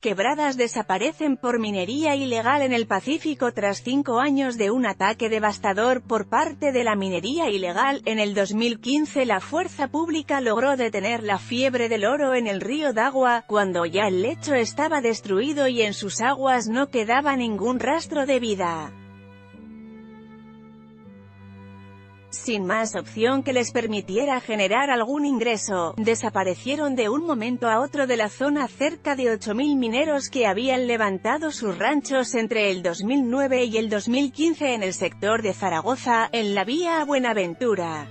Quebradas desaparecen por minería ilegal en el Pacífico tras 5 años de un ataque devastador por parte de la minería ilegal. En el 2015 la fuerza pública logró detener la fiebre del oro en el río Dagua, cuando ya el lecho estaba destruido y en sus aguas no quedaba ningún rastro de vida. Sin más opción que les permitiera generar algún ingreso, desaparecieron de un momento a otro de la zona cerca de 8.000 mineros que habían levantado sus ranchos entre el 2009 y el 2015 en el sector de Zaragoza, en la vía a Buenaventura.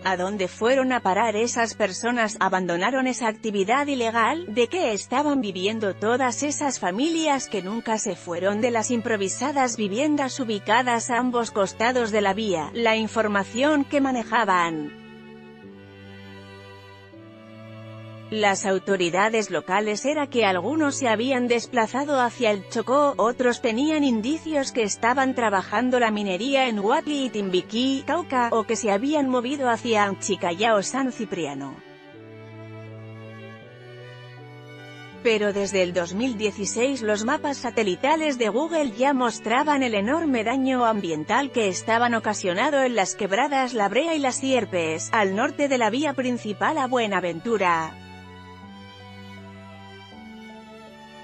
¿A dónde fueron a parar esas personas? ¿Abandonaron esa actividad ilegal? ¿De qué estaban viviendo todas esas familias que nunca se fueron de las improvisadas viviendas ubicadas a ambos costados de la vía? La información que manejaban las autoridades locales era que algunos se habían desplazado hacia el Chocó, otros tenían indicios que estaban trabajando la minería en Huatli y Timbiquí, Cauca, o que se habían movido hacia Anchicaya o San Cipriano. Pero desde el 2016 los mapas satelitales de Google ya mostraban el enorme daño ambiental que estaban ocasionando en las quebradas La Brea y Las Sierpes, al norte de la vía principal a Buenaventura.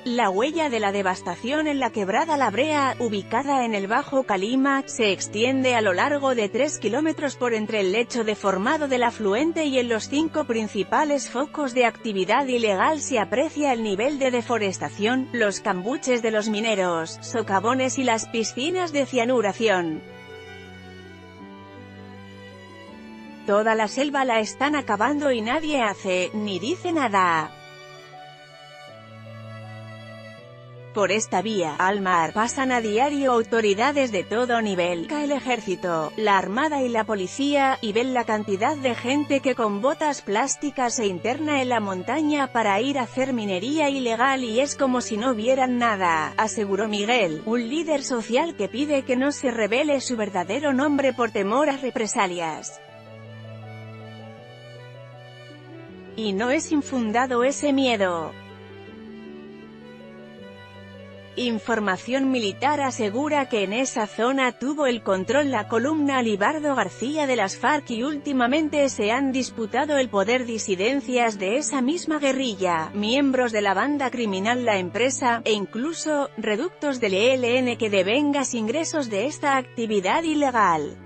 La huella de la devastación en la quebrada La Brea, ubicada en el Bajo Calima, se extiende a lo largo de 3 kilómetros por entre el lecho deformado del afluente y en los 5 principales focos de actividad ilegal se aprecia el nivel de deforestación, los cambuches de los mineros, socavones y las piscinas de cianuración. Toda la selva la están acabando y nadie hace, ni dice nada. Por esta vía, al mar, pasan a diario autoridades de todo nivel, el ejército, la armada y la policía, y ven la cantidad de gente que con botas plásticas se interna en la montaña para ir a hacer minería ilegal y es como si no vieran nada, aseguró Miguel, un líder social que pide que no se revele su verdadero nombre por temor a represalias. Y no es infundado ese miedo. Información militar asegura que en esa zona tuvo el control la columna Libardo García de las FARC y últimamente se han disputado el poder disidencias de esa misma guerrilla, miembros de la banda criminal La Empresa, e incluso, reductos del ELN que devengas ingresos de esta actividad ilegal.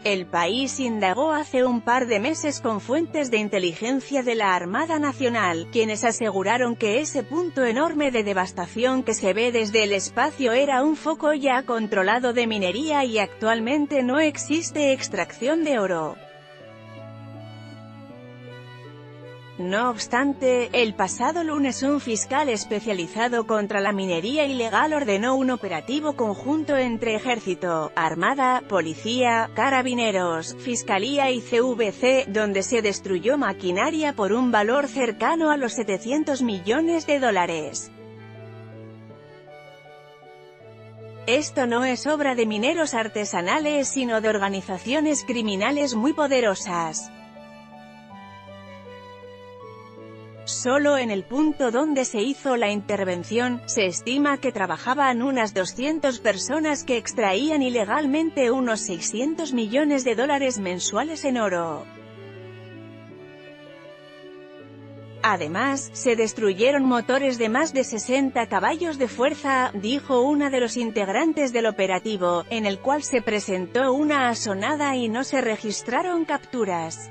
El País indagó hace un par de meses con fuentes de inteligencia de la Armada Nacional, quienes aseguraron que ese punto enorme de devastación que se ve desde el espacio era un foco ya controlado de minería y actualmente no existe extracción de oro. No obstante, el pasado lunes un fiscal especializado contra la minería ilegal ordenó un operativo conjunto entre Ejército, Armada, Policía, Carabineros, Fiscalía y CVC, donde se destruyó maquinaria por un valor cercano a los 700 millones de dólares. Esto no es obra de mineros artesanales sino de organizaciones criminales muy poderosas. Solo en el punto donde se hizo la intervención, se estima que trabajaban unas 200 personas que extraían ilegalmente unos 600 millones de dólares mensuales en oro. Además, se destruyeron motores de más de 60 caballos de fuerza, dijo una de los integrantes del operativo, en el cual se presentó una asonada y no se registraron capturas.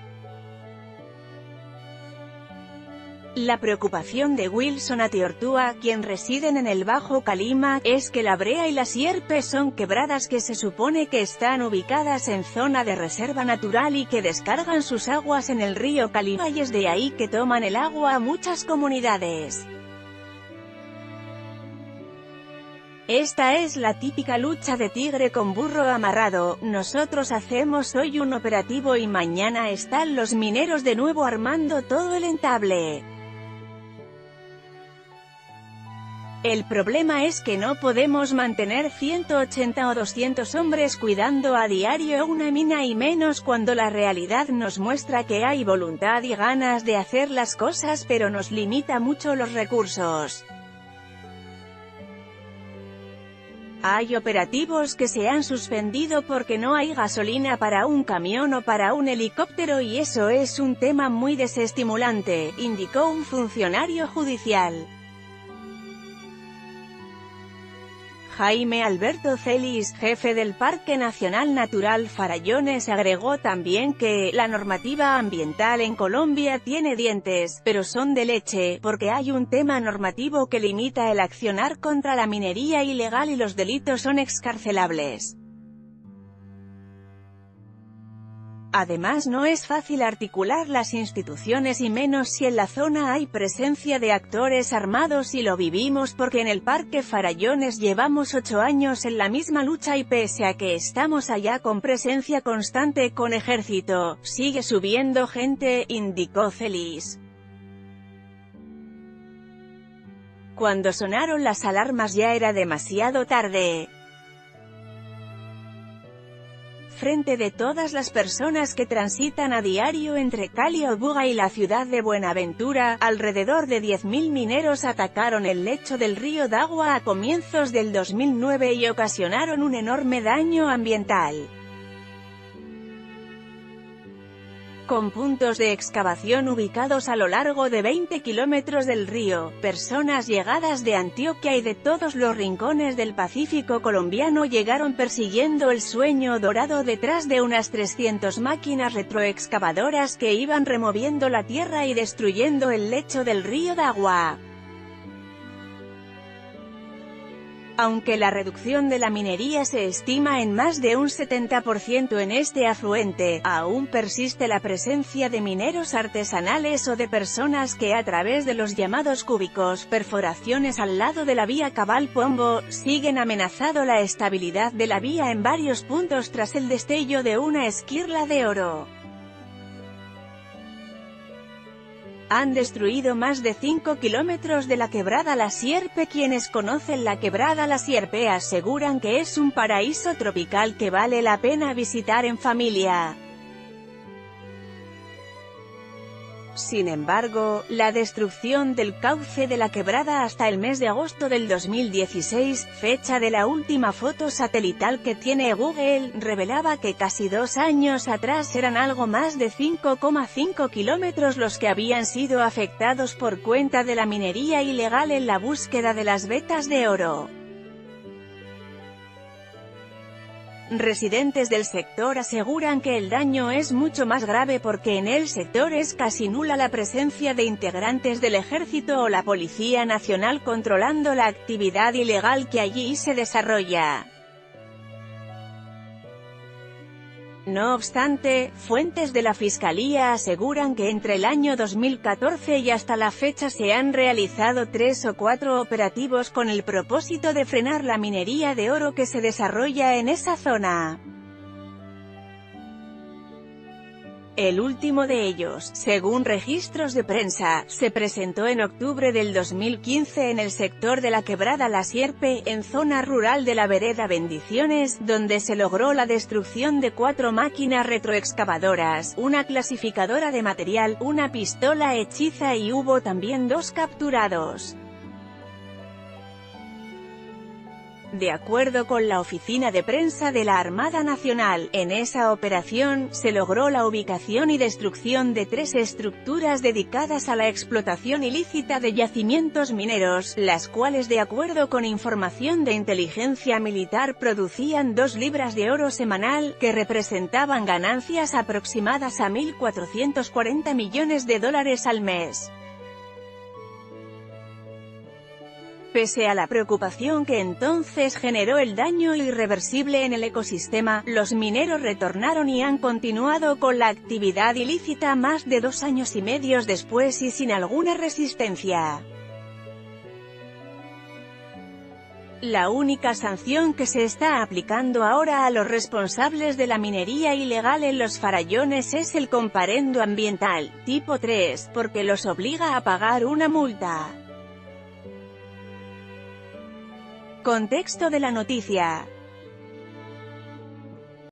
La preocupación de Wilson Atiortúa, quien residen en el Bajo Calima, es que La Brea y Las Sierpes son quebradas que se supone que están ubicadas en zona de reserva natural y que descargan sus aguas en el río Calima y es de ahí que toman el agua a muchas comunidades. Esta es la típica lucha de tigre con burro amarrado, nosotros hacemos hoy un operativo y mañana están los mineros de nuevo armando todo el entable. El problema es que no podemos mantener 180 o 200 hombres cuidando a diario una mina y menos cuando la realidad nos muestra que hay voluntad y ganas de hacer las cosas pero nos limita mucho los recursos. Hay operativos que se han suspendido porque no hay gasolina para un camión o para un helicóptero y eso es un tema muy desestimulante, indicó un funcionario judicial. Jaime Alberto Celis, jefe del Parque Nacional Natural Farallones, agregó también que la normativa ambiental en Colombia tiene dientes, pero son de leche, porque hay un tema normativo que limita el accionar contra la minería ilegal y los delitos son excarcelables. Además no es fácil articular las instituciones y menos si en la zona hay presencia de actores armados y lo vivimos porque en el Parque Farallones llevamos 8 años en la misma lucha y pese a que estamos allá con presencia constante con ejército, sigue subiendo gente, indicó Celis. Cuando sonaron las alarmas ya era demasiado tarde. Frente de todas las personas que transitan a diario entre Cali Obuga y la ciudad de Buenaventura, alrededor de 10.000 mineros atacaron el lecho del río Dagua a comienzos del 2009 y ocasionaron un enorme daño ambiental. Con puntos de excavación ubicados a lo largo de 20 kilómetros del río, personas llegadas de Antioquia y de todos los rincones del Pacífico colombiano llegaron persiguiendo el sueño dorado detrás de unas 300 máquinas retroexcavadoras que iban removiendo la tierra y destruyendo el lecho del río Dagua. Aunque la reducción de la minería se estima en más de un 70% en este afluente, aún persiste la presencia de mineros artesanales o de personas que a través de los llamados cúbicos, perforaciones al lado de la vía Cabal-Pombo, siguen amenazando la estabilidad de la vía en varios puntos tras el destello de una esquirla de oro. Han destruido más de 5 kilómetros de la Quebrada La Sierpe. Quienes conocen la Quebrada La Sierpe aseguran que es un paraíso tropical que vale la pena visitar en familia. Sin embargo, la destrucción del cauce de la quebrada hasta el mes de agosto del 2016, fecha de la última foto satelital que tiene Google, revelaba que casi 2 años atrás eran algo más de 5,5 kilómetros los que habían sido afectados por cuenta de la minería ilegal en la búsqueda de las vetas de oro. Residentes del sector aseguran que el daño es mucho más grave porque en el sector es casi nula la presencia de integrantes del ejército o la Policía Nacional controlando la actividad ilegal que allí se desarrolla. No obstante, fuentes de la Fiscalía aseguran que entre el año 2014 y hasta la fecha se han realizado 3 o 4 operativos con el propósito de frenar la minería de oro que se desarrolla en esa zona. El último de ellos, según registros de prensa, se presentó en octubre del 2015 en el sector de la Quebrada La Sierpe, en zona rural de la vereda Bendiciones, donde se logró la destrucción de 4 máquinas retroexcavadoras, una clasificadora de material, una pistola hechiza y hubo también 2 capturados. De acuerdo con la oficina de prensa de la Armada Nacional, en esa operación, se logró la ubicación y destrucción de 3 estructuras dedicadas a la explotación ilícita de yacimientos mineros, las cuales de acuerdo con información de inteligencia militar producían 2 libras de oro semanal, que representaban ganancias aproximadas a $1.440 millones al mes. Pese a la preocupación que entonces generó el daño irreversible en el ecosistema, los mineros retornaron y han continuado con la actividad ilícita más de 2 años y medio después y sin alguna resistencia. La única sanción que se está aplicando ahora a los responsables de la minería ilegal en los farallones es el comparendo ambiental, tipo 3, porque los obliga a pagar una multa. Contexto de la noticia.